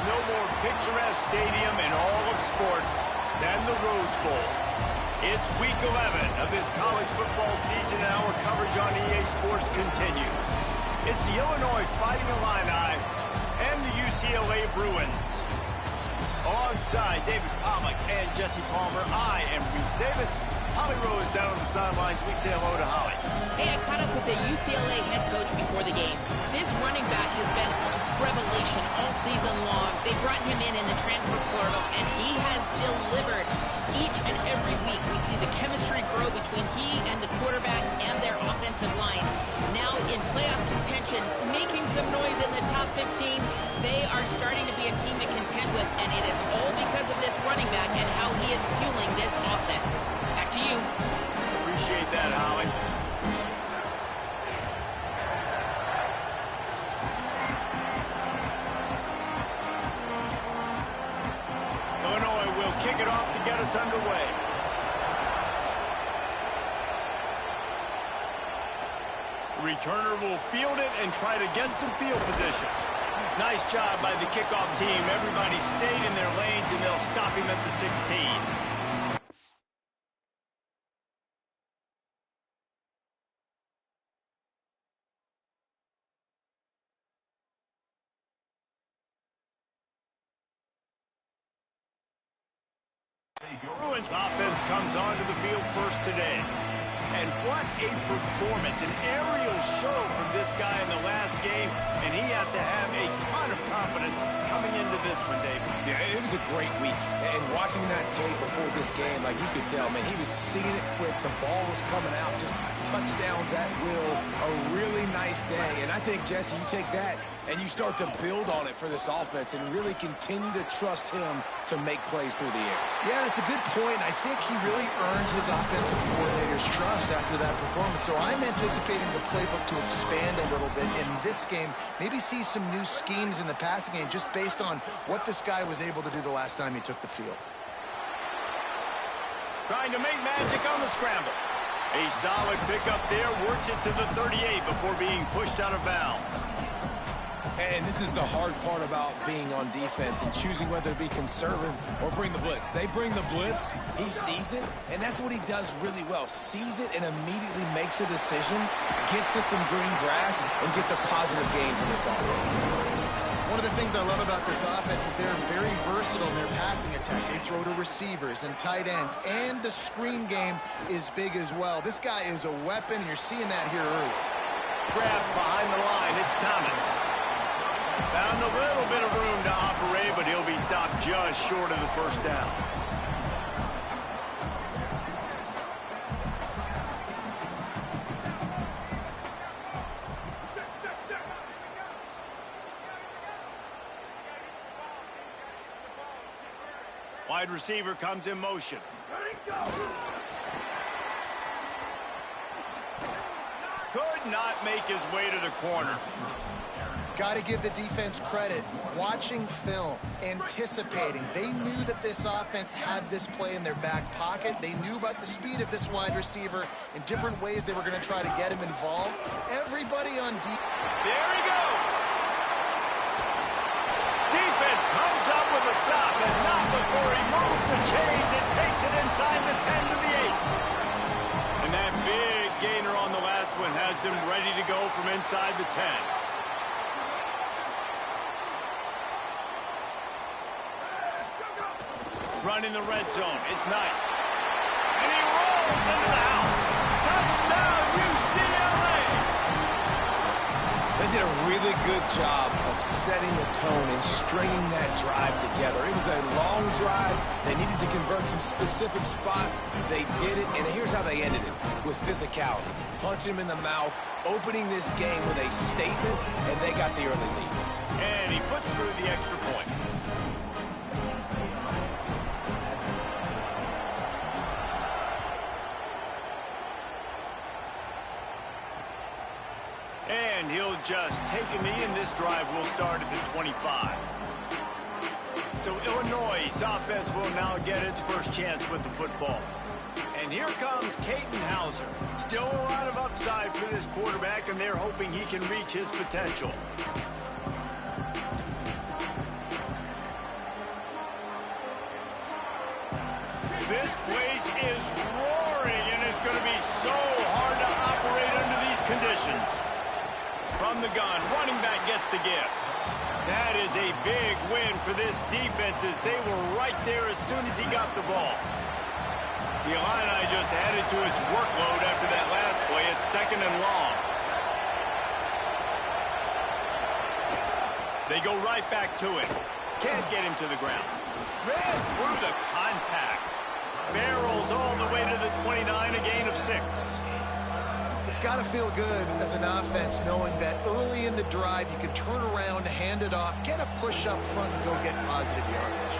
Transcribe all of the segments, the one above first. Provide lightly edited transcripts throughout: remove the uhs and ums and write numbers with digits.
no more picturesque stadium in all of sports than the Rose Bowl. It's week 11 of this college football season, and our coverage on EA Sports continues. It's the Illinois Fighting Illini and the UCLA Bruins. Alongside David Pollack and Jesse Palmer, I am Reese Davis. Holly Rose down on the sidelines. We say hello to Holly. Hey, I caught up with the UCLA head coach before the game. This running back has been a revelation all season long. They brought him in the transfer portal, and he has delivered. Each and every week, we see the chemistry grow between he and the quarterback and their offensive line. Now in playoff contention, making some noise in the top 15, they are starting to be a team to contend with, and it is all because of this running back and how he is fueling this offense. Back to you. Appreciate that, Holly. Illinois will kick it off to get us underway. Returner will field it and try to get some field position. Nice job by the kickoff team. Everybody stayed in their lanes, and they'll stop him at the 16. Bruins offense comes onto the field first today. And what a performance, an aerial show from this guy in the last game, and he has to have a ton of confidence coming into this one, David. Yeah, it was a great week, and watching that tape before this game, like you could tell, man, he was seeing it quick, the ball was coming out, just touchdowns at will, a really nice day, and I think, Jesse, you take that and you start to build on it for this offense and really continue to trust him to make plays through the air. Yeah, that's a good point. I think he really earned his offensive coordinator's trust after that performance. So I'm anticipating the playbook to expand a little bit in this game. Maybe see some new schemes in the passing game just based on what this guy was able to do the last time he took the field. Trying to make magic on the scramble. A solid pickup there, works it to the 38 before being pushed out of bounds. And this is the hard part about being on defense and choosing whether to be conservative or bring the blitz. They bring the blitz, he sees it, and that's what he does really well. Sees it and immediately makes a decision, gets to some green grass, and gets a positive gain from this offense. One of the things I love about this offense is they're very versatile in their passing attack. They throw to receivers and tight ends, and the screen game is big as well. This guy is a weapon. You're seeing that here early. Grab behind the line. It's Thomas. Found a little bit of room to operate, but he'll be stopped just short of the first down. Wide receiver comes in motion. Ready, go! Could not make his way to the corner. Got to give the defense credit. Watching film, anticipating. They knew that this offense had this play in their back pocket. They knew about the speed of this wide receiver in different ways they were going to try to get him involved. Everybody on There he goes. Defense comes up with a stop, and not before he moves the chains and takes it inside the 10 to the 8. And that big gainer on the last one has them ready to go from inside the 10. Running the red zone. It's Knight. And he rolls into the house. Touchdown, UCLA! They did a really good job of setting the tone and stringing that drive together. It was a long drive. They needed to convert some specific spots. They did it, and here's how they ended it, with physicality. Punching him in the mouth, opening this game with a statement, and they got the early lead. And he puts through the extra point. And he'll just take a knee, and this drive will start at the 25. So Illinois' offense will now get its first chance with the football. And here comes Caden Hauser. Still a lot of upside for this quarterback, and they're hoping he can reach his potential. place is roaring, and it's going to be so hard to operate under these conditions. From the gun, running back gets the gift. That is a big win for this defense as they were right there as soon as he got the ball. The Illini just added to its workload after that last play. It's 2nd and long. They go right back to him. Can't get him to the ground. Ran through the contact. Barrels all the way to the 29, a gain of 6. It's got to feel good as an offense knowing that early in the drive you can turn around, hand it off, get a push up front, and go get positive yardage.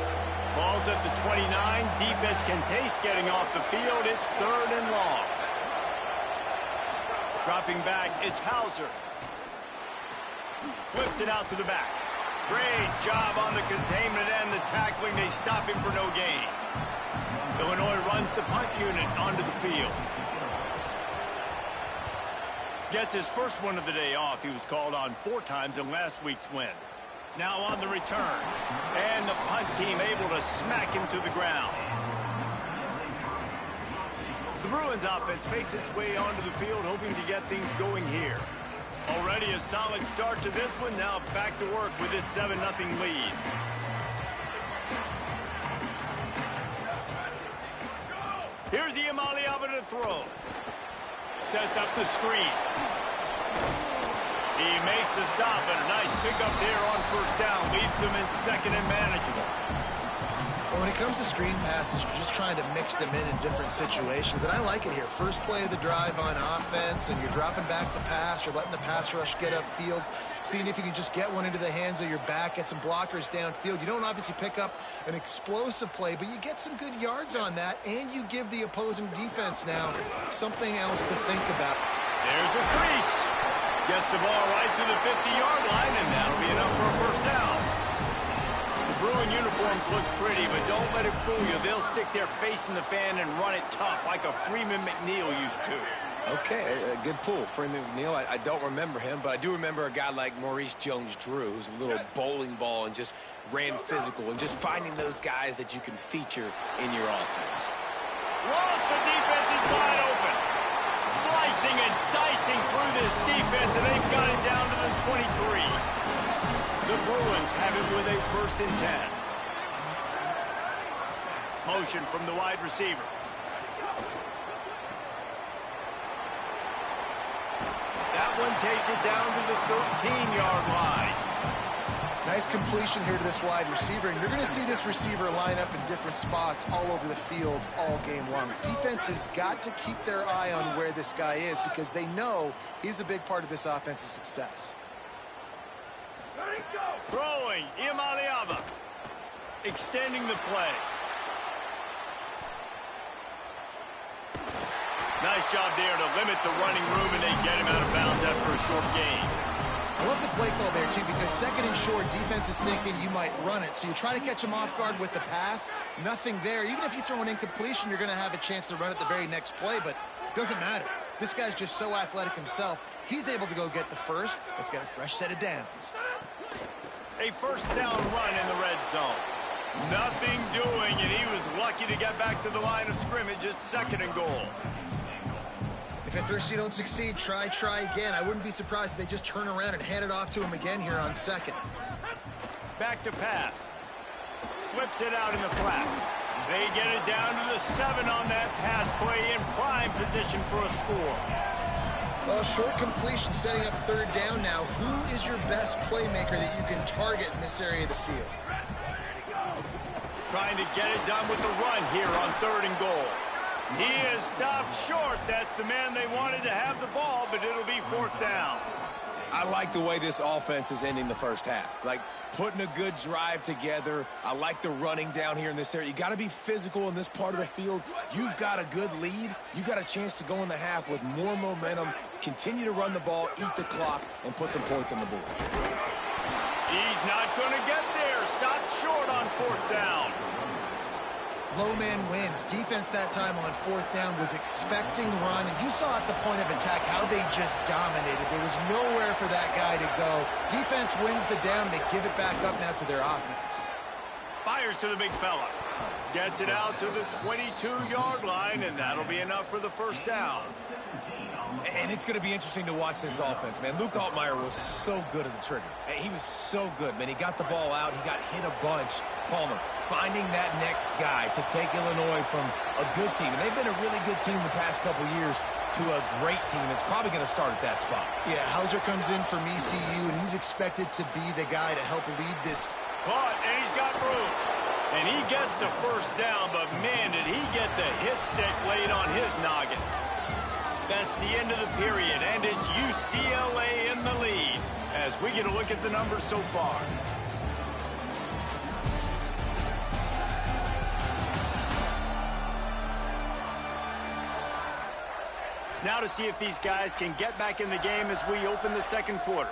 Ball's at the 29. Defense can taste getting off the field. It's 3rd and long. Dropping back, it's Hauser. Flips it out to the back. Great job on the containment and the tackling. They stop him for no gain. Illinois runs the punt unit onto the field. Gets his first one of the day off. He was called on 4 times in last week's win. Now on the return. And the punt team able to smack him to the ground. The Bruins offense makes its way onto the field, hoping to get things going here. Already a solid start to this one. Now back to work with this 7-0 lead. Here's Iamaleava to throw. Sets up the screen. He makes the stop, but a nice pickup there on 1st down. Leaves them in 2nd and manageable. Well, when it comes to screen passes, you're just trying to mix them in different situations, and I like it here. First play of the drive on offense, and you're dropping back to pass. You're letting the pass rush get upfield, seeing if you can just get one into the hands of your back, get some blockers downfield. You don't obviously pick up an explosive play, but you get some good yards on that, and you give the opposing defense now something else to think about. There's a crease. Gets the ball right to the 50-yard line, and that'll be enough for a 1st down. Bruin uniforms look pretty, but don't let it fool you. They'll stick their face in the fan and run it tough like a Freeman McNeil used to. Okay, a good pull. Freeman McNeil, I don't remember him, but I do remember a guy like Maurice Jones-Drew, who's a little bowling ball and just ran physical, and just finding those guys that you can feature in your offense. Ross, the defense is wide open. Slicing and dicing through this defense, and they've got it down to the 23. The Bruins have it with a 1st and 10. Motion from the wide receiver. That one takes it down to the 13-yard line. Nice completion here to this wide receiver, and you're going to see this receiver line up in different spots all over the field all game long. Defense has got to keep their eye on where this guy is because they know he's a big part of this offense's success. Throwing, Iamaleava. Extending the play. Nice job there to limit the running room, and they get him out of bounds after a short gain. I love the play call there, too, because 2nd and short, defense is thinking you might run it. So you try to catch him off guard with the pass. Nothing there. Even if you throw an incompletion, you're going to have a chance to run it the very next play, but it doesn't matter. This guy's just so athletic himself. He's able to go get the first. Let's get a fresh set of downs. A 1st down run in the red zone. Nothing doing, and he was lucky to get back to the line of scrimmage. It's 2nd and goal. If at first you don't succeed, try again. I wouldn't be surprised if they just turn around and hand it off to him again here on 2nd. Back to pass. Flips it out in the flat. They get it down to the 7 on that pass play, in prime position for a score. Well, short completion setting up 3rd down now. Who is your best playmaker that you can target in this area of the field? Trying to get it done with the run here on 3rd and goal. He is stopped short. That's the man they wanted to have the ball, but it'll be 4th down. I like the way this offense is ending the 1st half. Like, putting a good drive together. I like the running down here in this area. You got to be physical in this part of the field. You've got a good lead. You got a chance to go in the half with more momentum, continue to run the ball, eat the clock, and put some points on the board. He's not going to get there. Stopped short on 4th down. Low man wins. Defense that time on 4th down was expecting run, and you saw at the point of attack how they just dominated. There was nowhere for that guy to go. Defense wins the down. They give it back up now to their offense. Fires to the big fella. Gets it out to the 22-yard line, and that'll be enough for the first down. And it's going to be interesting to watch this offense, man. Luke Altmaier was so good at the trigger. He was so good, man. He got the ball out. He got hit a bunch. Palmer finding that next guy to take Illinois from a good team. And they've been a really good team the past couple years to a great team. It's probably going to start at that spot. Yeah, Hauser comes in from ECU, and he's expected to be the guy to help lead this. Caught, and he's got room. And he gets the first down, but man, did he get the hit stick laid on his noggin. That's the end of the period, and it's UCLA in the lead as we get a look at the numbers so far. Now to see if these guys can get back in the game as we open the second quarter.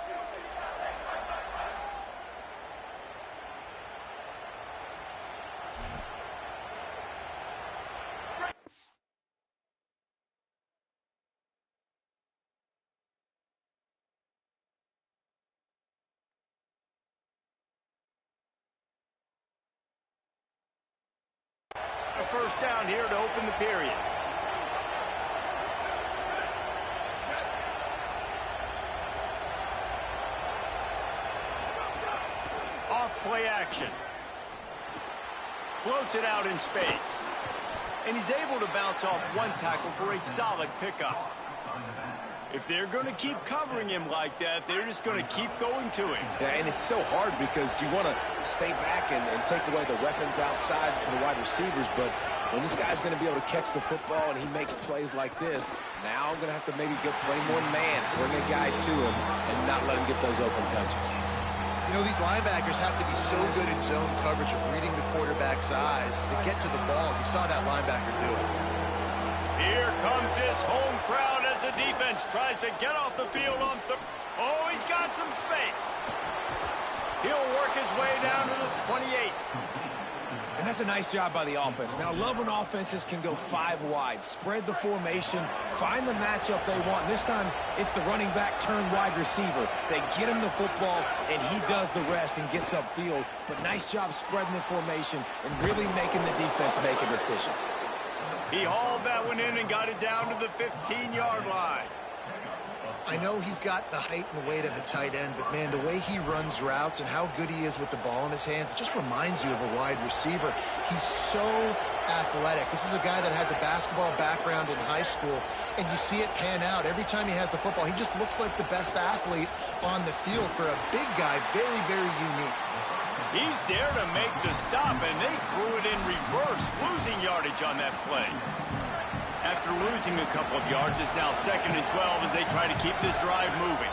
A first down here to open the period. Off play action. Floats it out in space. And he's able to bounce off one tackle for a solid pickup. If they're going to keep covering him like that, they're just going to keep going to him. Yeah, and it's so hard because you want to stay back and take away the weapons outside for the wide receivers, but when this guy's going to be able to catch the football and he makes plays like this, now I'm going to have to maybe go play more man, bring a guy to him, and not let him get those open touches. You know, these linebackers have to be so good in zone coverage of reading the quarterback's eyes to get to the ball. You saw that linebacker do it. Here comes this home crowd as the defense tries to get off the field on third. Oh, he's got some space. He'll work his way down to the 28. And that's a nice job by the offense. Man, I love when offenses can go 5 wide, spread the formation, find the matchup they want. This time, it's the running back turned wide receiver. They get him the football, and he does the rest and gets upfield. But nice job spreading the formation and really making the defense make a decision. He hauled that one in and got it down to the 15-yard line. I know he's got the height and weight of a tight end, but, man, the way he runs routes and how good he is with the ball in his hands, it just reminds you of a wide receiver. He's so athletic. This is a guy that has a basketball background in high school, and you see it pan out. Every time he has the football, he just looks like the best athlete on the field. For a big guy, very, very unique. He's there to make the stop, and they threw it in reverse, losing yardage on that play. After losing a couple of yards, it's now 2nd and 12 as they try to keep this drive moving.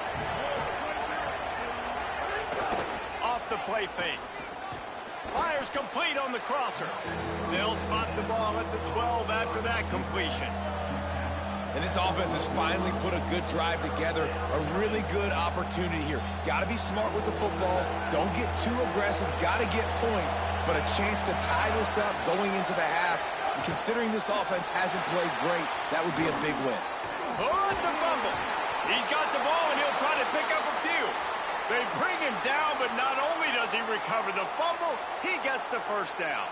Off the play fake. Fires complete on the crosser. They'll spot the ball at the 12 after that completion. And this offense has finally put a good drive together, a really good opportunity here. Got to be smart with the football. Don't get too aggressive. Got to get points, but a chance to tie this up going into the half. And considering this offense hasn't played great, that would be a big win. Oh, it's a fumble. He's got the ball, and he'll try to pick up a few. They bring him down, but not only does he recover the fumble, he gets the first down.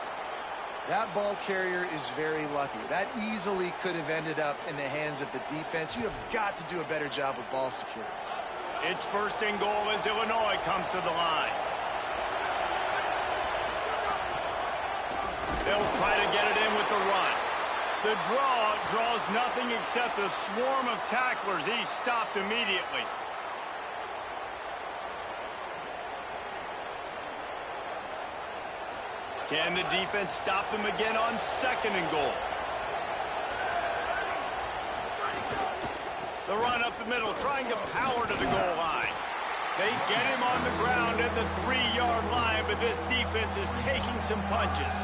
That ball carrier is very lucky. That easily could have ended up in the hands of the defense. You have got to do a better job with ball security. It's 1st and goal as Illinois comes to the line. They'll try to get it in with the run. The draw draws nothing except a swarm of tacklers. He's stopped immediately. Can the defense stop them again on 2nd and goal? The run up the middle, trying to power to the goal line. They get him on the ground at the 3-yard line, but this defense is taking some punches.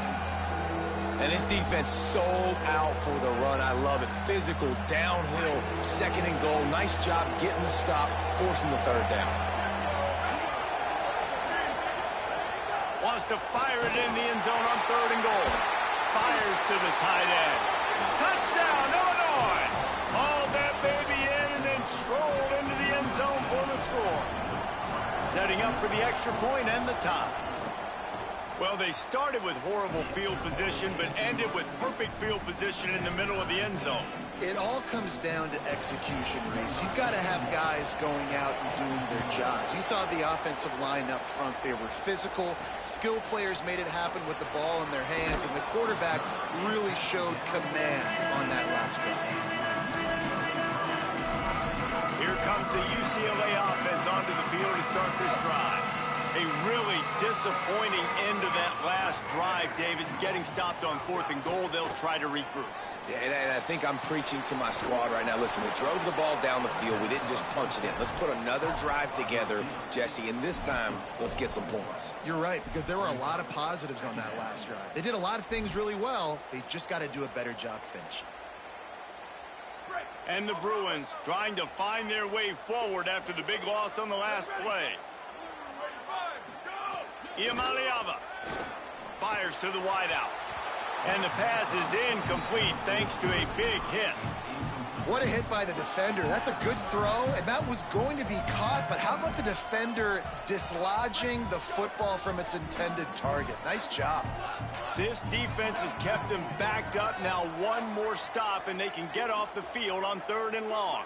And this defense sold out for the run. I love it. Physical, downhill, 2nd and goal. Nice job getting the stop, forcing the 3rd down. Wants to fire it in the end zone on 3rd and goal. Fires to the tight end. Touchdown, Illinois! Hauled that baby in and then strolled into the end zone for the score. Setting up for the extra point and the tie. Well, they started with horrible field position, but ended with perfect field position in the middle of the end zone. It all comes down to execution, Reese. You've got to have guys going out and doing their jobs. You saw the offensive line up front. They were physical. Skill players made it happen with the ball in their hands, and the quarterback really showed command on that last drive. Here comes the UCLA offense onto the field to start this drive. A really disappointing end to that last drive, David. Getting stopped on 4th and goal, they'll try to regroup. Yeah, and I think I'm preaching to my squad right now. Listen, we drove the ball down the field. We didn't just punch it in. Let's put another drive together, Jesse, and this time, let's get some points. You're right, because there were a lot of positives on that last drive. They did a lot of things really well. They just got to do a better job finishing. And the Bruins trying to find their way forward after the big loss on the last play. Iamaleava fires to the wideout. And the pass is incomplete thanks to a big hit. What a hit by the defender. That's a good throw, and that was going to be caught, but how about the defender dislodging the football from its intended target? Nice job. This defense has kept them backed up. Now one more stop, and they can get off the field on 3rd and long.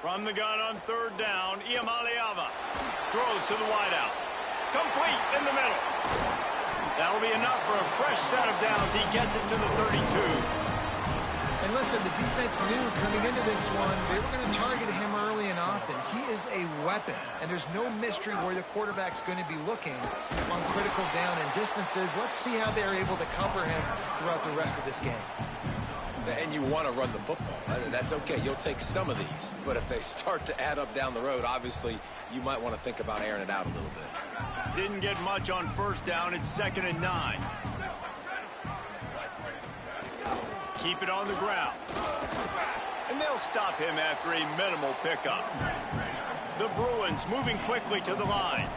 From the gun on 3rd down, Iamaleava throws to the wideout. Complete in the middle. That'll be enough for a fresh set of downs. He gets it to the 32. And listen, the defense knew coming into this one, they were going to target him early and often. He is a weapon, and there's no mystery where the quarterback's going to be looking on critical down and distances. Let's see how they're able to cover him throughout the rest of this game. And you want to run the football. That's okay. You'll take some of these. But if they start to add up down the road, obviously, you might want to think about airing it out a little bit. Didn't get much on 1st down. It's 2nd and 9. Keep it on the ground. And they'll stop him after a minimal pickup. The Bruins moving quickly to the line.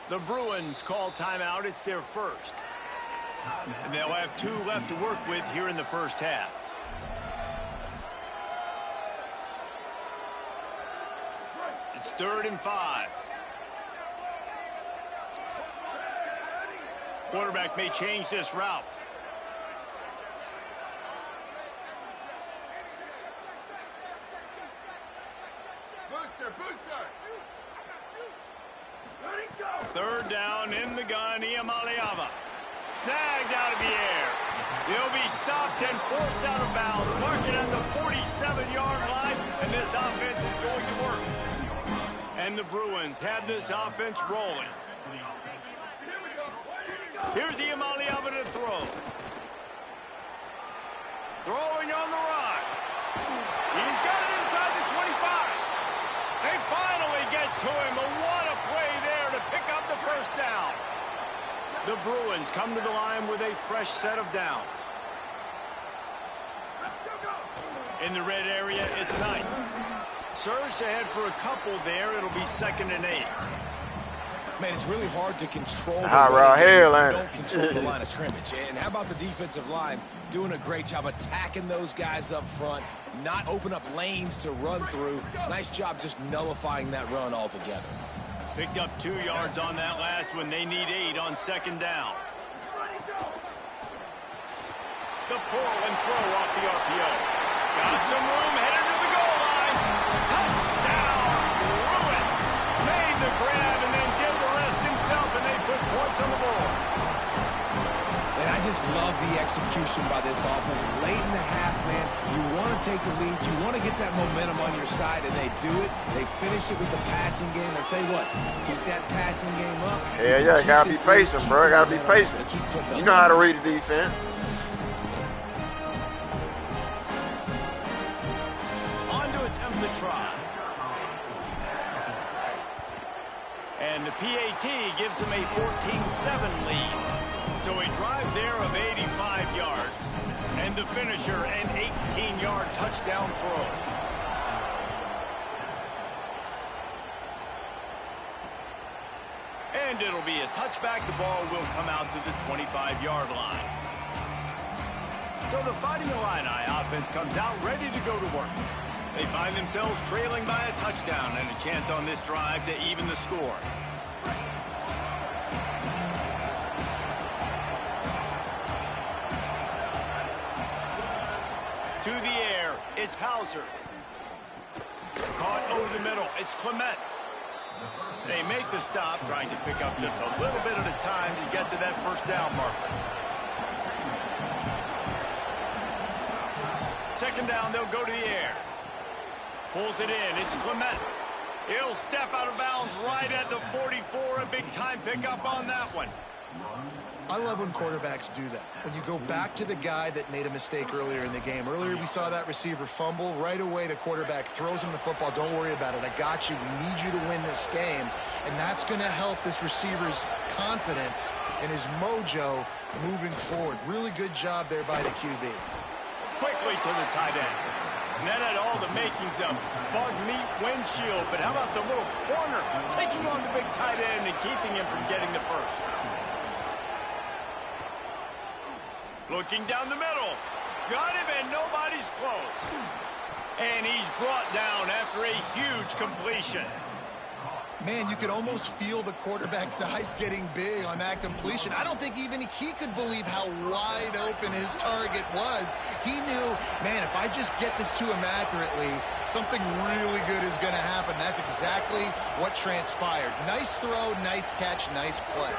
The Bruins call timeout. It's their first. And they'll have 2 left to work with here in the first half. It's 3rd and 5. Quarterback may change this route. Booster. 3rd down in the gun, Iamaleava. Snagged out of the air. He'll be stopped and forced out of bounds. Marking at the 47-yard line, and this offense is going to work. And the Bruins have this offense rolling. Here's Iamaleava to throw. Throwing on the run. He's got it inside the 25. They finally get to him, but what a play there to pick up the 1st down. The Bruins come to the line with a fresh set of downs. In the red area, it's 9th. Surged ahead for a couple there. It'll be 2nd and 8. Man, it's really hard to control the don't control the line of scrimmage. And how about the defensive line doing a great job attacking those guys up front, not open up lanes to run through. Nice job just nullifying that run altogether. Picked up 2 yards on that last one. They need 8 on 2nd down. The pull and throw off the RPO. Got some room, headed to the goal line. Touchdown, Bruins. Made the grab and then did the rest himself, and they put points on the board. And I just love the execution by this offense. Late in the half, man, you want to take the lead. You want to get that momentum on your side, and they do it. They finish it with the passing game. I tell you what, keep that passing game up. Yeah, gotta be patient, bro. Gotta be patient. You know how to read the defense. On to attempt the try. And the PAT gives them a 14-7 lead. So a drive there of 85 yards. And the finisher, an 18-yard touchdown throw. And it'll be a touchback. The ball will come out to the 25-yard line. So the Fighting Illini offense comes out ready to go to work. They find themselves trailing by a touchdown and a chance on this drive to even the score. To the air, it's Hauser. Caught over the middle, it's Clement. They make the stop, trying to pick up just a little bit at a time to get to that first down marker. Second down, they'll go to the air. Pulls it in, it's Clement. He'll step out of bounds right at the 44, a big-time pickup on that one. I love when quarterbacks do that. When you go back to the guy that made a mistake earlier in the game. Earlier we saw that receiver fumble. Right away the quarterback throws him the football. Don't worry about it. I got you. We need you to win this game. And that's going to help this receiver's confidence and his mojo moving forward. Really good job there by the QB. Quickly to the tight end. And that had all the makings of bug meat windshield. But how about the little corner taking on the big tight end and keeping him from getting the first? Looking down the middle. Got him, and nobody's close. And he's brought down after a huge completion. Man, you could almost feel the quarterback's eyes getting big on that completion. I don't think even he could believe how wide open his target was. He knew, man, if I just get this to him accurately, something really good is going to happen. That's exactly what transpired. Nice throw, nice catch, nice play.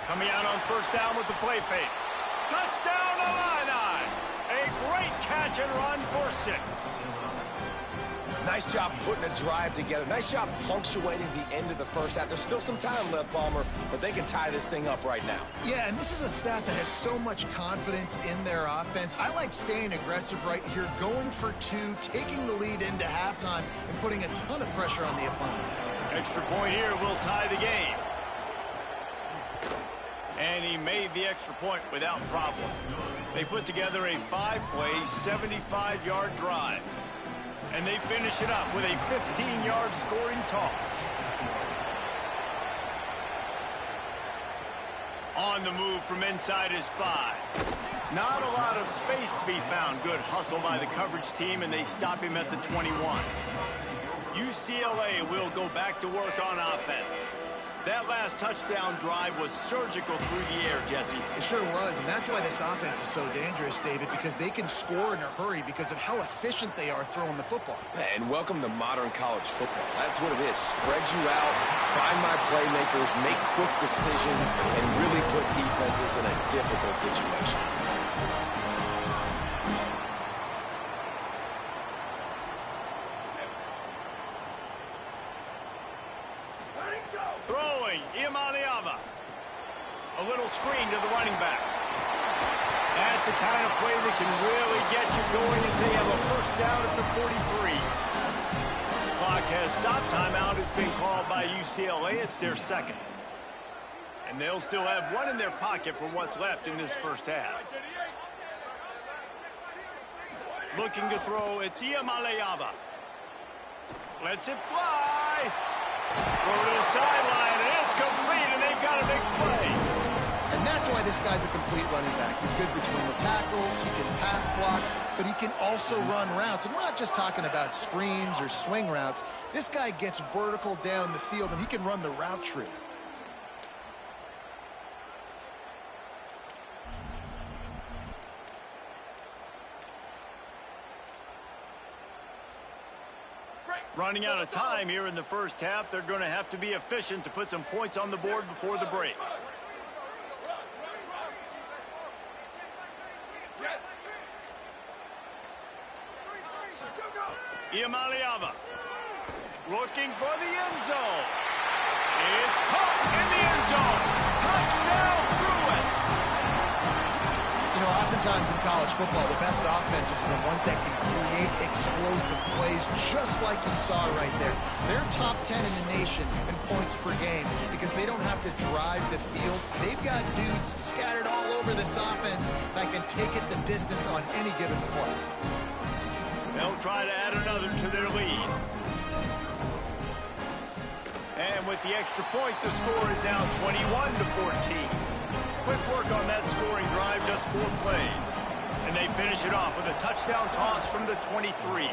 Coming out on first down with the play fake. Touchdown, Illini! A great catch and run for 6. Nice job putting a drive together. Nice job punctuating the end of the first half. There's still some time left, Palmer, but they can tie this thing up right now. Yeah, and this is a staff that has so much confidence in their offense. I like staying aggressive right here, going for 2, taking the lead into halftime, and putting a ton of pressure on the opponent. Extra point here will tie the game. And he made the extra point without problem. They put together a 5-play, 75-yard drive. And they finish it up with a 15-yard scoring toss. On the move from inside his 5. Not a lot of space to be found. Good hustle by the coverage team, and they stop him at the 21. UCLA will go back to work on offense. That last touchdown drive was surgical through the air, Jesse. It sure was, and that's why this offense is so dangerous, David, because they can score in a hurry because of how efficient they are throwing the football. And welcome to modern college football. That's what it is. Spread you out, find my playmakers, make quick decisions, and really put defenses in a difficult situation. A little screen to the running back. That's the kind of play that can really get you going as they have a first down at the 43. Clock has stopped. Timeout has been called by UCLA. It's their second. And they'll still have one in their pocket for what's left in this first half. Looking to throw, it's Iamaleava. Lets it fly. Throw to the sideline, and it's complete, and they've got a big play. And that's why this guy's a complete running back. He's good between the tackles, he can pass block, but he can also run routes. And we're not just talking about screens or swing routes. This guy gets vertical down the field, and he can run the route tree. Running out of time here in the first half. They're going to have to be efficient to put some points on the board before the break. Iamaleava looking for the end zone. It's caught in the end zone. Touchdown, Bruins. You know, oftentimes in college football, the best offenses are the ones that can create explosive plays, just like you saw right there. They're top 10 in the nation in points per game because they don't have to drive the field. They've got dudes scattered all over this offense that can take it the distance on any given play. They'll try to add another to their lead. And with the extra point, the score is now 21-14. Quick work on that scoring drive, just 4 plays. And they finish it off with a touchdown toss from the 23.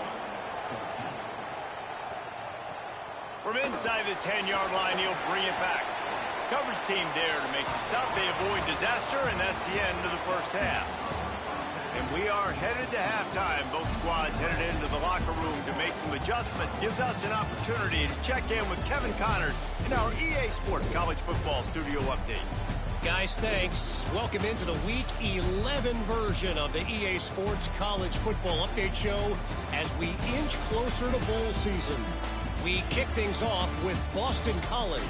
From inside the 10-yard line, he'll bring it back. Coverage team there to make the stop. They avoid disaster, and that's the end of the first half. And we are headed to halftime. Both squads headed into the locker room to make some adjustments. Gives us an opportunity to check in with Kevin Connors in our EA Sports College Football Studio Update. Guys, thanks. Welcome into the Week 11 version of the EA Sports College Football Update Show as we inch closer to bowl season. We kick things off with Boston College,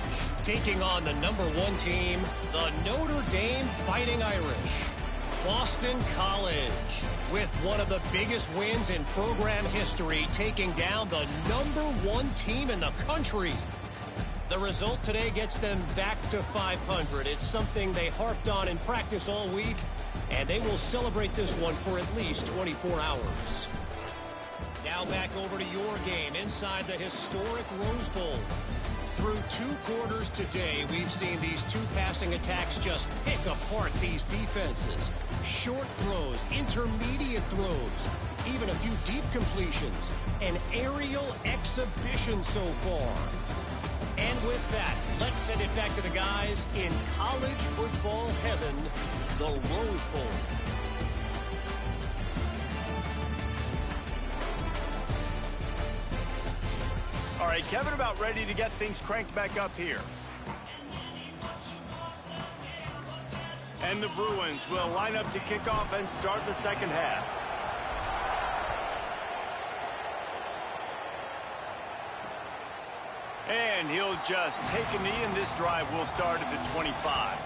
taking on the #1 team, the Notre Dame Fighting Irish. Boston College, with one of the biggest wins in program history, taking down the #1 team in the country. The result today gets them back to 500. It's something they harped on in practice all week, and they will celebrate this one for at least 24 hours. Now back over to your game inside the historic Rose Bowl. Through 2 quarters today, we've seen these 2 passing attacks just pick apart these defenses. Short throws, intermediate throws, even a few deep completions. An aerial exhibition so far. And with that, let's send it back to the guys in college football heaven, the Rose Bowl. All right, Kevin, about ready to get things cranked back up here. And the Bruins will line up to kick off and start the second half. And he'll just take a knee, and this drive will start at the 25.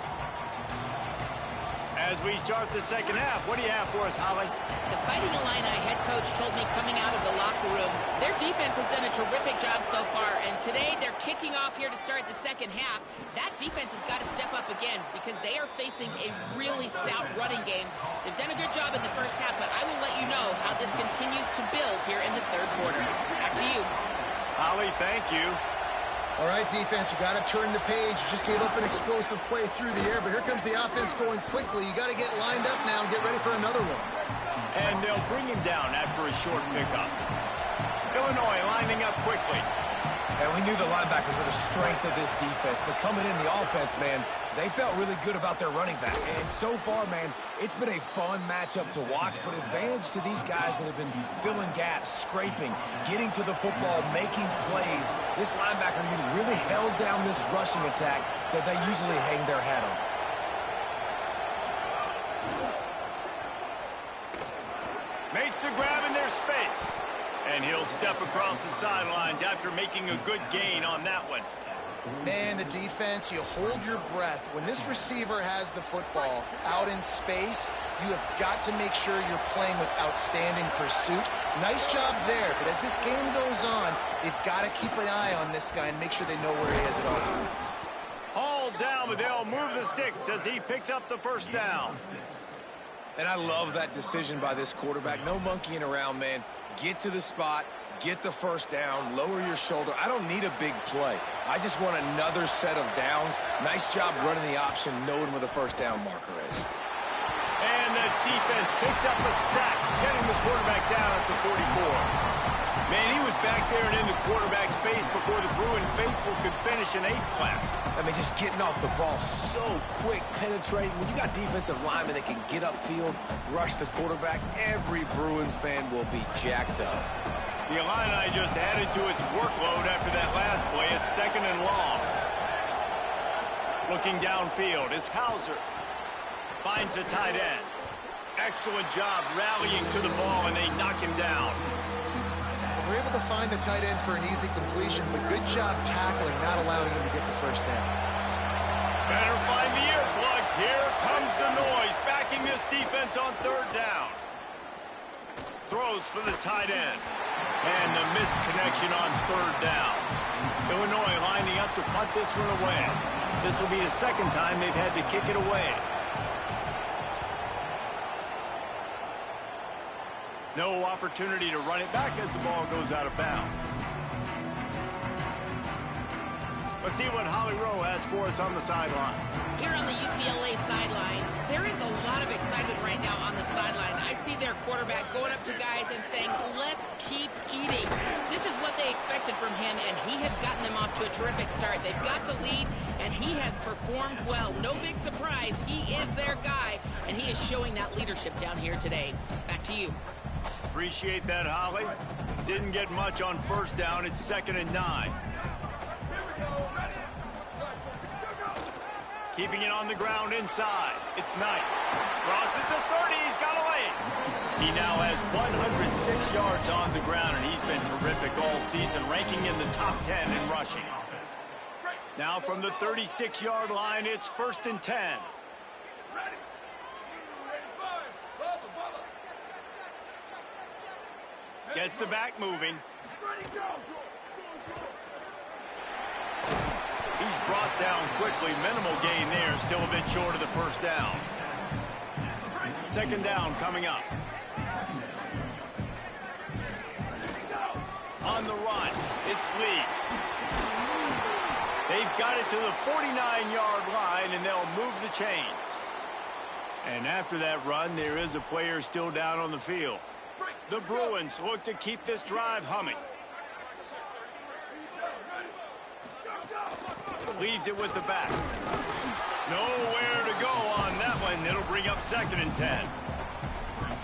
As we start the second half, what do you have for us, Holly? The Fighting Illini head coach told me coming out of the locker room, their defense has done a terrific job so far, and today they're kicking off here to start the second half. That defense has got to step up again because they are facing a really stout running game. They've done a good job in the first half, but I will let you know how this continues to build here in the third quarter. Back to you. Holly, thank you. All right, defense, you got to turn the page. You just gave up an explosive play through the air, but here comes the offense going quickly. You got to get lined up now and get ready for another one. And they'll bring him down after a short pickup. Illinois lining up quickly. And we knew the linebackers were the strength of this defense, but coming in the offense, man, they felt really good about their running back. And so far, man, it's been a fun matchup to watch, but advantage to these guys that have been filling gaps, scraping, getting to the football, making plays. This linebacker unit really held down this rushing attack that they usually hang their hat on. Makes the grab in their space. And he'll step across the sidelines after making a good gain on that one. Man, the defense, you hold your breath. When this receiver has the football out in space, you have got to make sure you're playing with outstanding pursuit. Nice job there, but as this game goes on, they've got to keep an eye on this guy and make sure they know where he is at all times. Hauled down, but they'll move the sticks as he picks up the first down. And I love that decision by this quarterback. No monkeying around, man. Get to the spot, get the first down, lower your shoulder. I don't need a big play. I just want another set of downs. Nice job running the option, knowing where the first down marker is. And the defense picks up a sack, getting the quarterback down at the 44. Man, he was back there and in the quarterback's face before the Bruin faithful could finish an 8-clap. I mean, just getting off the ball so quick, penetrating. When you got defensive linemen that can get upfield, rush the quarterback, every Bruins fan will be jacked up. The Illini just added to its workload after that last play. It's 2nd and long. Looking downfield is Hauser. Finds the tight end. Excellent job rallying to the ball, and they knock him down. They were able to find the tight end for an easy completion, but good job tackling, not allowing him to get the first down. Better find the earplugs. Here comes the noise, backing this defense on 3rd down. Throws for the tight end. And the misconnection on 3rd down. Illinois lining up to punt this one away. This will be the 2nd time they've had to kick it away. No opportunity to run it back as the ball goes out of bounds. Let's see what Holly Rowe has for us on the sideline. Here on the UCLA sideline, there is a lot of excitement right now on the sideline. I see their quarterback going up to guys and saying, let's keep eating. This is what they expected from him, and he has gotten them off to a terrific start. They've got the lead, and he has performed well. No big surprise. He is their guy, and he is showing that leadership down here today. Back to you. Appreciate that, Holly. Didn't get much on first down. It's 2nd and 9. Keeping it on the ground inside. It's Knight. Crosses the 30. He's got a lane. He now has 106 yards on the ground, and he's been terrific all season, ranking in the top 10 in rushing. Now from the 36-yard line, it's 1st and 10. Gets the back moving. He's brought down quickly. Minimal gain there. Still a bit short of the first down. 2nd down coming up. On the run, it's Lee. They've got it to the 49-yard line, and they'll move the chains. And after that run, there is a player still down on the field. The Bruins look to keep this drive humming. Leaves it with the back. Nowhere to go on that one. It'll bring up 2nd and 10.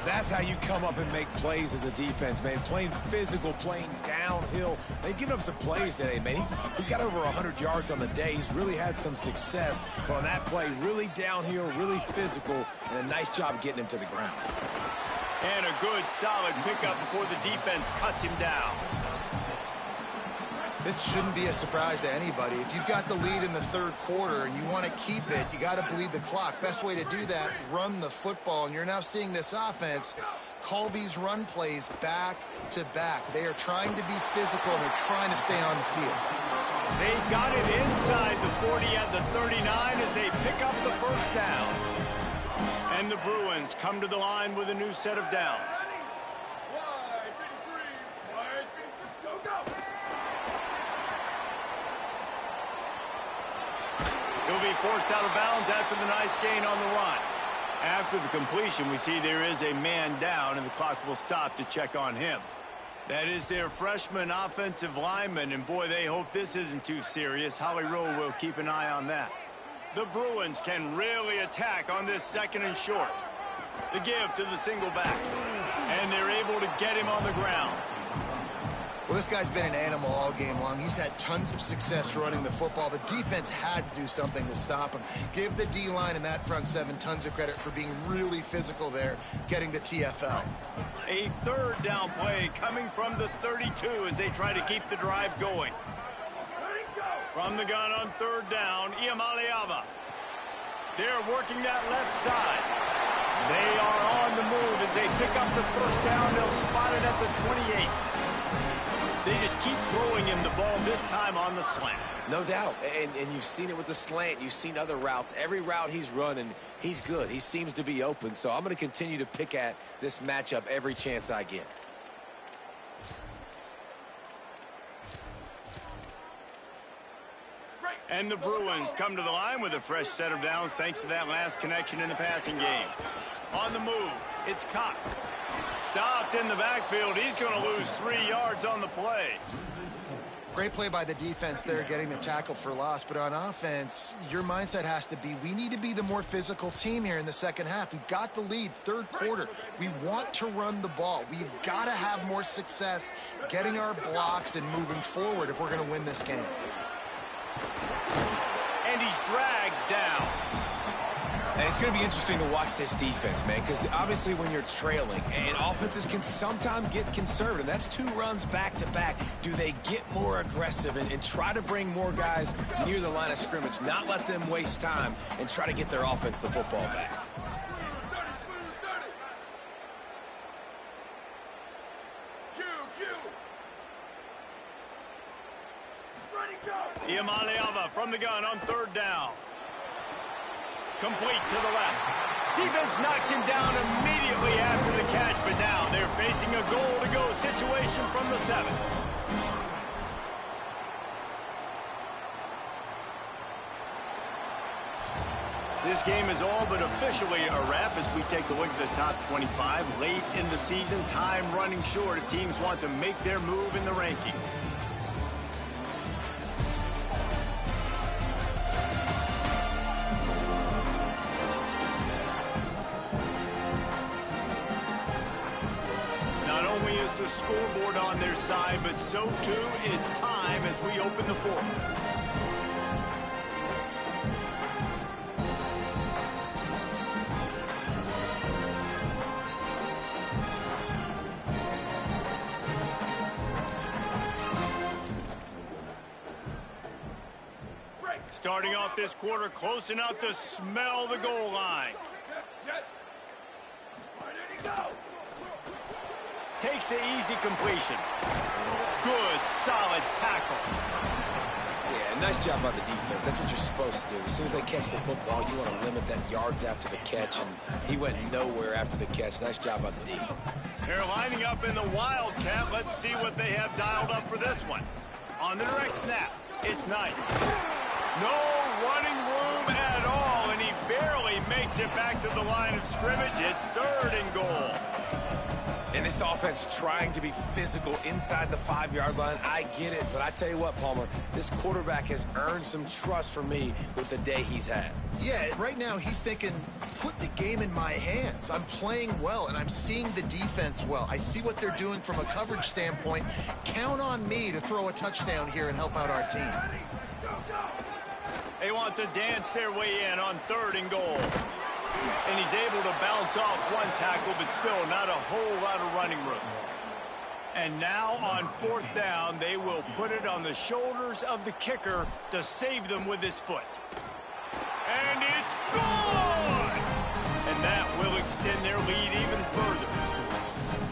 That's how you come up and make plays as a defense, man. Playing physical, playing downhill. They've given up some plays today, man. He's got over 100 yards on the day. He's really had some success. But on that play, really downhill, really physical, and a nice job getting him to the ground. And a good, solid pickup before the defense cuts him down. This shouldn't be a surprise to anybody. If you've got the lead in the 3rd quarter and you want to keep it, you got to bleed the clock. Best way to do that, run the football. And you're now seeing this offense call these run plays back to back. They are trying to be physical, and they're trying to stay on the field. They've got it inside the 40 at the 39 as they pick up the first down. And the Bruins come to the line with a new set of downs. He'll be forced out of bounds after the nice gain on the run. After the completion, we see there is a man down, and the clock will stop to check on him. That is their freshman offensive lineman, and boy, they hope this isn't too serious. Holly Rowe will keep an eye on that. The Bruins can really attack on this 2nd and short. The give to the single back. And they're able to get him on the ground. Well, this guy's been an animal all game long. He's had tons of success running the football. The defense had to do something to stop him. Give the D-line and that front 7 tons of credit for being really physical there, getting the TFL. A 3rd down play coming from the 32 as they try to keep the drive going. From the gun on 3rd down, Iamaleava. They're working that left side. They are on the move as they pick up the first down. They'll spot it at the 28. They just keep throwing him the ball, this time on the slant. No doubt, and you've seen it with the slant. You've seen other routes. Every route he's running, he's good. He seems to be open, so I'm going to continue to pick at this matchup every chance I get. And the Bruins come to the line with a fresh set of downs thanks to that last connection in the passing game. On the move, it's Cox. Stopped in the backfield. He's going to lose 3 yards on the play. Great play by the defense there, getting the tackle for loss. But on offense, your mindset has to be, we need to be the more physical team here in the 2nd half. We've got the lead, 3rd quarter. We want to run the ball. We've got to have more success getting our blocks and moving forward if we're going to win this game. And he's dragged down. And it's going to be interesting to watch this defense, man, because obviously when you're trailing, and offenses can sometimes get conservative. That's 2 runs back-to-back. Do they get more aggressive and try to bring more guys near the line of scrimmage, not let them waste time, and try to get their offense the football back? Iamaleava from the gun on 3rd down. Complete to the left. Defense knocks him down immediately after the catch, but now they're facing a goal-to-go situation from the 7. This game is all but officially a wrap as we take a look at the top 25. Late in the season, time running short if teams want to make their move in the rankings. Not only is the scoreboard on their side, but so too is time as we open the fourth. Starting off this quarter close enough to smell the goal line. Takes the easy completion. Good, solid tackle. Yeah, nice job by the defense. That's what you're supposed to do. As soon as they catch the football, you want to limit that yards after the catch, and he went nowhere after the catch. Nice job by the D. They're lining up in the Wildcat. Let's see what they have dialed up for this one. On the direct snap, it's Knight. No running room at all, and he barely makes it back to the line of scrimmage. It's 3rd and goal. And this offense trying to be physical inside the 5-yard line. I get it, but I tell you what, Palmer, this quarterback has earned some trust from me with the day he's had. Yeah, right now he's thinking, put the game in my hands. I'm playing well, and I'm seeing the defense well. I see what they're doing from a coverage standpoint. Count on me to throw a touchdown here and help out our team. They want to dance their way in on 3rd and goal. And he's able to bounce off one tackle, but still not a whole lot of running room. And now on 4th down, they will put it on the shoulders of the kicker to save them with his foot. And it's good! And that will extend their lead even further.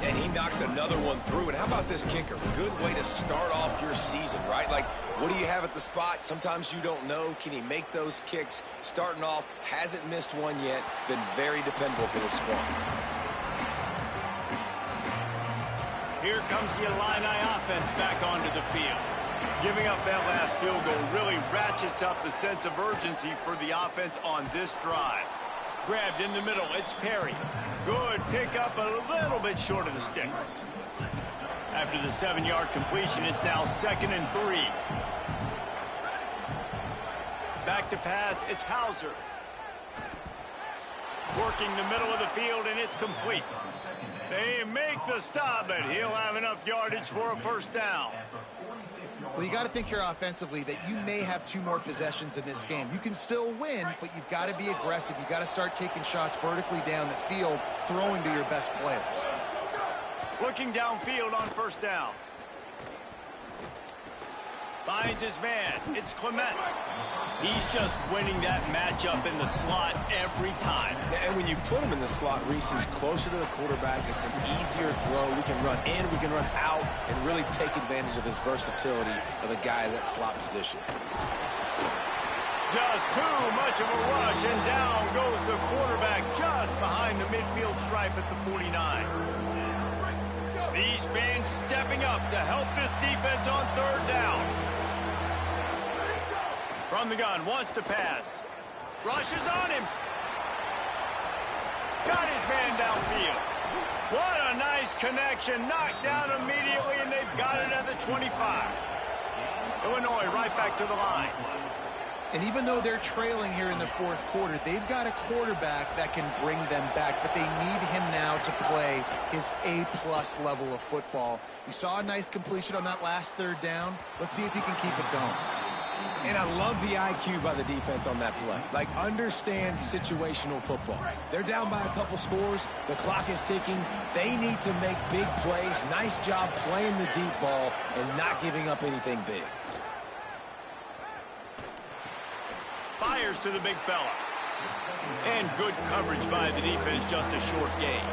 And he knocks another one through. And how about this kicker? Good way to start off your season, right? Like, what do you have at the spot? Sometimes you don't know. Can he make those kicks? Starting off, hasn't missed one yet. Been very dependable for this squad. Here comes the Illini offense back onto the field. Giving up that last field goal really ratchets up the sense of urgency for the offense on this drive. Grabbed in the middle, it's Perry. Good pickup, a little bit short of the sticks. After the 7-yard completion, it's now 2nd and 3. Back to pass, it's Hauser. Working the middle of the field, and it's complete. They make the stop, but he'll have enough yardage for a 1st down. Well, you got to think here offensively that you may have 2 more possessions in this game. You can still win, but you've got to be aggressive. You've got to start taking shots vertically down the field, throwing to your best players. Looking downfield on 1st down. Finds his man. It's Clement. He's just winning that matchup in the slot every time. And when you put him in the slot, Reese is closer to the quarterback. It's an easier throw. We can run in, we can run out, and really take advantage of his versatility of the guy in that slot position. Just too much of a rush, and down goes the quarterback just behind the midfield stripe at the 49. These fans stepping up to help this defense on 3rd down. From the gun, wants to pass. Rushes on him. Got his man downfield. What a nice connection. Knocked down immediately, and they've got it at the 25. Illinois right back to the line. And even though they're trailing here in the 4th quarter, they've got a quarterback that can bring them back, but they need him now to play his A-plus level of football. We saw a nice completion on that last 3rd down. Let's see if he can keep it going. And I love the IQ by the defense on that play. Like, understand situational football. They're down by a couple scores. The clock is ticking. They need to make big plays. Nice job playing the deep ball and not giving up anything big. Fires to the big fella. And good coverage by the defense, just a short gain.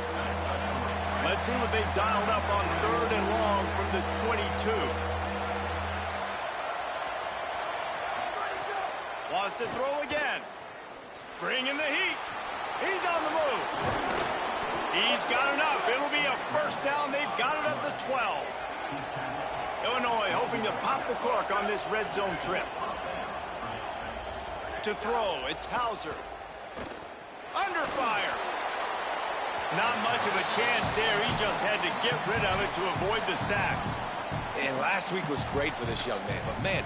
Let's see what they've dialed up on 3rd and long from the 22. Wants to throw again. Bringing the heat. He's on the move. He's got enough. It'll be a 1st down. They've got it at the 12. Illinois hoping to pop the cork on this red zone trip. To throw, it's Hauser. Under fire. Not much of a chance there. He just had to get rid of it to avoid the sack. And last week was great for this young man. But, man,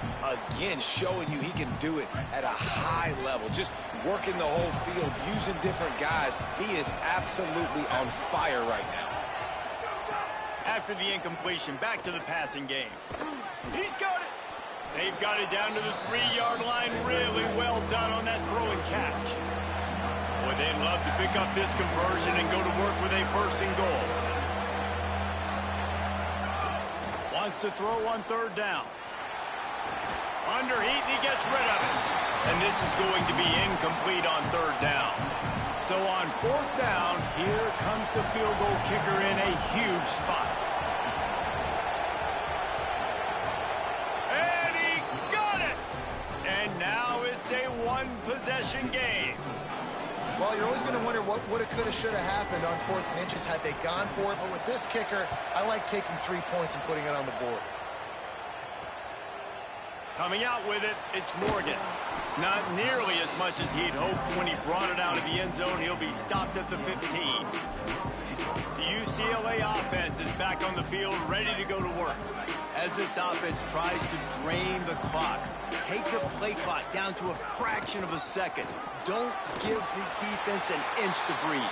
again, showing you he can do it at a high level. Just working the whole field, using different guys. He is absolutely on fire right now. After the incompletion, back to the passing game. He's got it. They've got it down to the 3-yard line. Really well done on that throw and catch. Boy, they'd love to pick up this conversion and go to work with a 1st and goal. Wants to throw on 3rd down. Under heat, and he gets rid of it. And this is going to be incomplete on 3rd down. So on 4th down, here comes the field goal kicker in a huge spot. And he got it! And now it's a 1-possession game. Well, you're always going to wonder what woulda, coulda, shoulda happened on 4th and inches had they gone for it. But with this kicker, I like taking 3 points and putting it on the board. Coming out with it, it's Morgan. Not nearly as much as he'd hoped when he brought it out of the end zone. He'll be stopped at the 15. The UCLA offense is back on the field, ready to go to work. As this offense tries to drain the clock, take the play clock down to a fraction of a second. Don't give the defense an inch to breathe.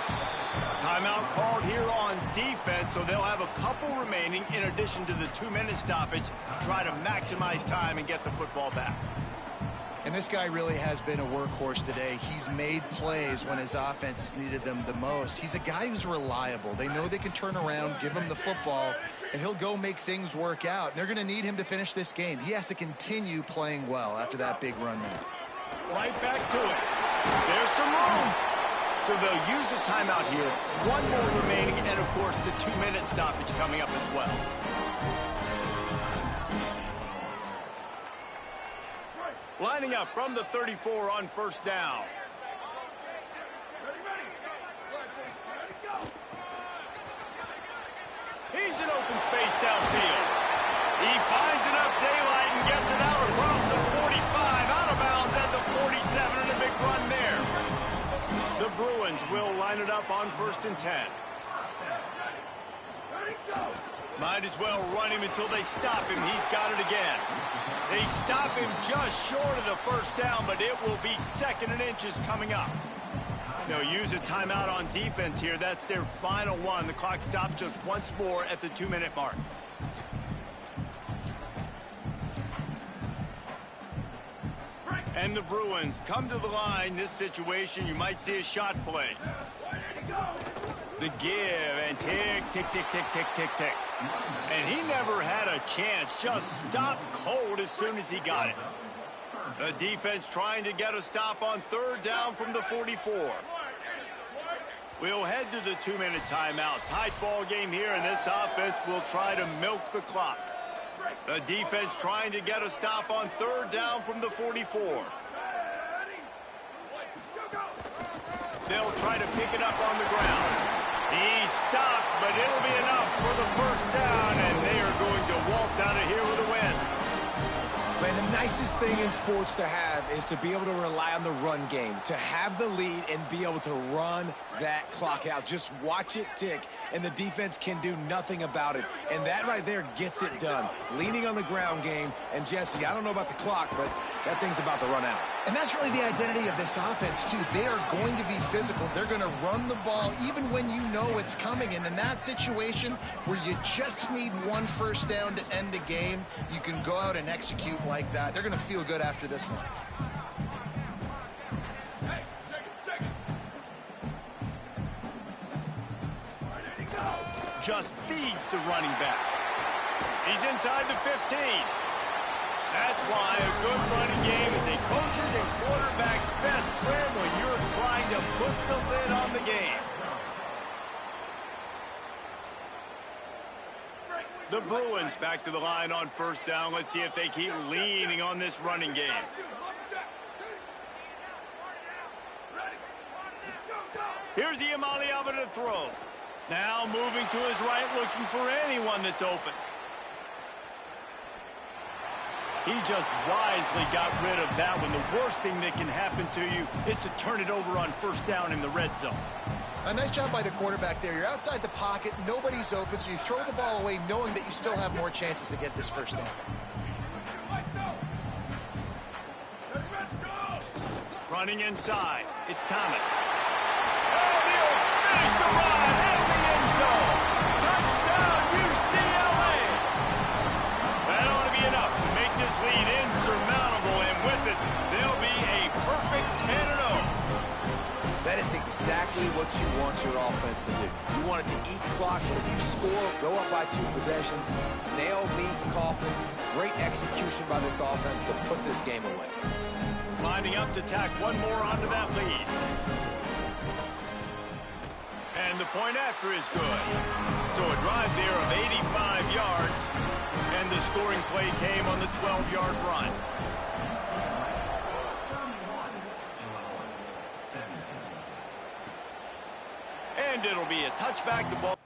Timeout called here on defense, so they'll have a couple remaining in addition to the 2-minute stoppage to try to maximize time and get the football back. And this guy really has been a workhorse today. He's made plays when his offense has needed them the most. He's a guy who's reliable. They know they can turn around, give him the football, and he'll go make things work out. And they're going to need him to finish this game. He has to continue playing well after that big run there. Right back to it. There's some room. So they'll use a timeout here. 1 more remaining, and of course the 2-minute stoppage coming up as well. Lining up from the 34 on 1st down. He's in open space downfield. He finds enough daylight and gets it out across the 45, out of bounds at the 47, and a big run there. The Bruins will line it up on 1st and 10. Might as well run him until they stop him. He's got it again. They stop him just short of the 1st down, but it will be 2nd and inches coming up. They'll use a timeout on defense here. That's their final one. The clock stops just once more at the 2-minute mark. And the Bruins come to the line. This situation, you might see a shot play. The give and tick, tick, tick, tick, tick, tick, tick. And he never had a chance. Just stopped cold as soon as he got it. The defense trying to get a stop on 3rd down from the 44. We'll head to the 2-minute timeout. Tight ball game here, and this offense will try to milk the clock. The defense trying to get a stop on 3rd down from the 44. They'll try to pick it up on the ground. He stopped, but it'll be enough for the 1st down, and they are going to waltz out of here with a win. Man, the nicest thing in sports to have is to be able to rely on the run game, to have the lead and be able to run that clock out. Just watch it tick, and the defense can do nothing about it. And that right there gets it done. Leaning on the ground game, and Jesse, I don't know about the clock, but that thing's about to run out. And that's really the identity of this offense, too. They are going to be physical. They're going to run the ball even when you know it's coming. And in that situation where you just need 1 1st down to end the game, you can go out and execute like that. They're going to feel good after this one. Just feeds the running back. He's inside the 15. That's why a good running game is a coach's and quarterback's best friend when you're trying to put the lid on the game. The Bruins back to the line on 1st down. Let's see if they keep leaning on this running game. Here's Iamaleava to throw. Now moving to his right, looking for anyone that's open. He just wisely got rid of that one. The worst thing that can happen to you is to turn it over on first down in the red zone. A nice job by the quarterback there. You're outside the pocket, nobody's open, so you throw the ball away knowing that you still have more chances to get this first down. Running inside, it's Thomas. And he'll finish the run in the end zone. Touchdown, UCLA! That ought to be enough to make this lead insurmountable, and with it, they'll be a perfect 10-0. That is exactly what you want your offense to do. You want it to eat clock, but if you score, go up by 2 possessions, nail, meet, coffin, great execution by this offense to put this game away. Lining up to tack one more onto that lead. And the point after is good. So a drive there of 85 yards, and the scoring play came on the 12-yard run. And it'll be a touchback. The ball.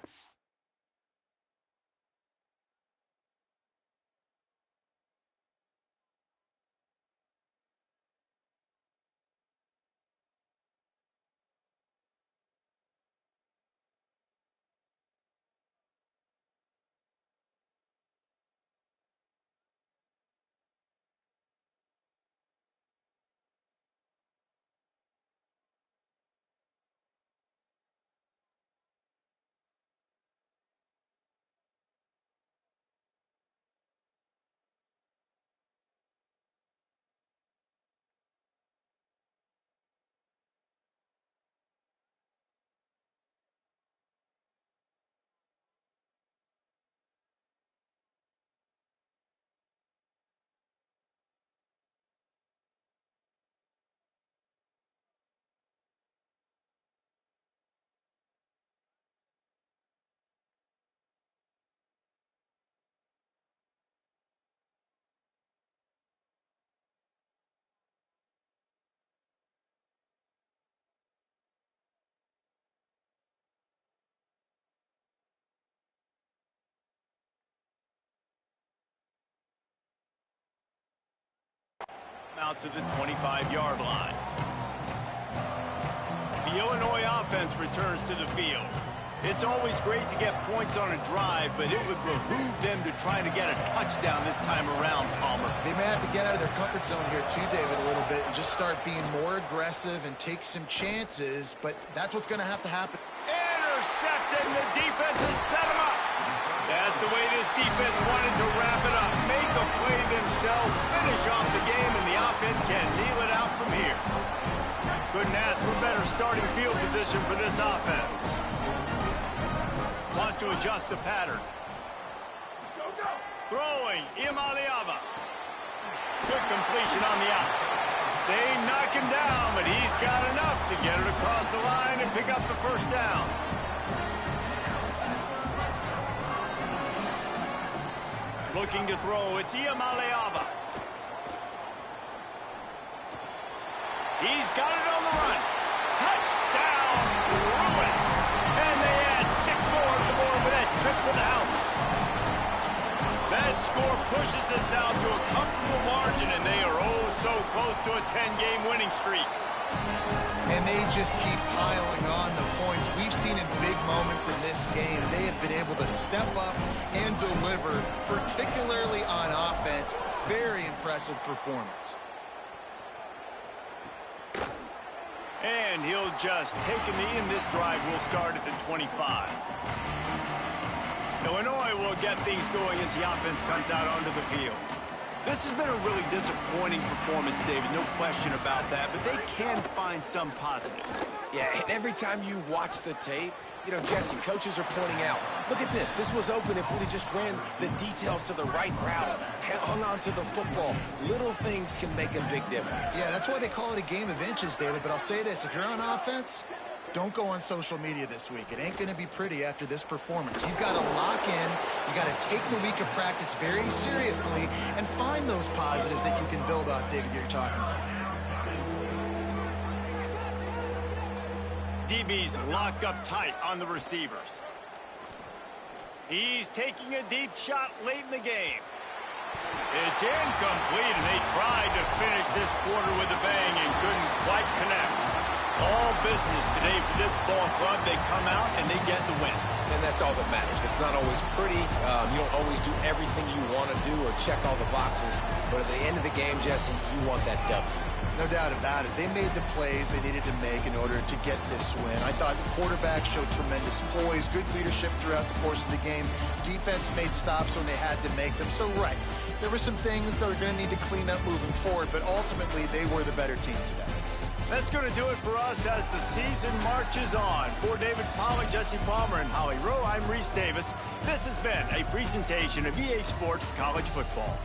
Out to the 25-yard line. The Illinois offense returns to the field. It's always great to get points on a drive, but it would behoove them to try to get a touchdown this time around, Palmer. They may have to get out of their comfort zone here too, David, a little bit, and just start being more aggressive and take some chances, but that's what's going to happen. Intercepted, the defense has set him up. That's the way this defense wanted to wrap it up. Make a play themselves, finish off the game, and the offense can kneel it out from here. Couldn't ask for better starting field position for this offense. Wants to adjust the pattern. Throwing, Imaliava. Good completion on the out. They knock him down, but he's got enough to get it across the line and pick up the first down. Looking to throw, it's Imaliava. He's got it on the run. Touchdown, Bruins. And they add 6 more to the board with that trip to the house. That score pushes us out to a comfortable margin, and they are oh so close to a 10-game winning streak. And they just keep piling on the points. We've seen in big moments in this game, they have been able to step up and deliver, particularly on offense. Very impressive performance. And he'll just take a knee, and this drive will start at the 25. Illinois will get things going as the offense comes out onto the field. This has been a really disappointing performance, David, no question about that, but they can find some positive. Yeah, and every time you watch the tape, you know, Jesse, coaches are pointing out, look at this. This was open if we'd have just ran the details to the right route, hung on to the football. Little things can make a big difference. Yeah, that's why they call it a game of inches, David. But I'll say this, if you're on offense, don't go on social media this week. It ain't going to be pretty after this performance. You've got to lock in. You got to take the week of practice very seriously and find those positives that you can build off, David, you're talking about. DB's locked up tight on the receivers. He's taking a deep shot late in the game. It's incomplete, and they tried to finish this quarter with a bang and couldn't quite connect. All business today for this ball club. They come out and they get the win. And that's all that matters. It's not always pretty. You don't always do everything you want to do or check all the boxes. But at the end of the game, Jesse, you want that W. No doubt about it. They made the plays they needed to make in order to get this win. I thought the quarterback showed tremendous poise, good leadership throughout the course of the game. Defense made stops when they had to make them. So, right, there were some things that were going to need to clean up moving forward, but ultimately they were the better team today. That's going to do it for us as the season marches on. For David Pollack, Jesse Palmer, and Holly Rowe, I'm Reese Davis. This has been a presentation of EA Sports College Football.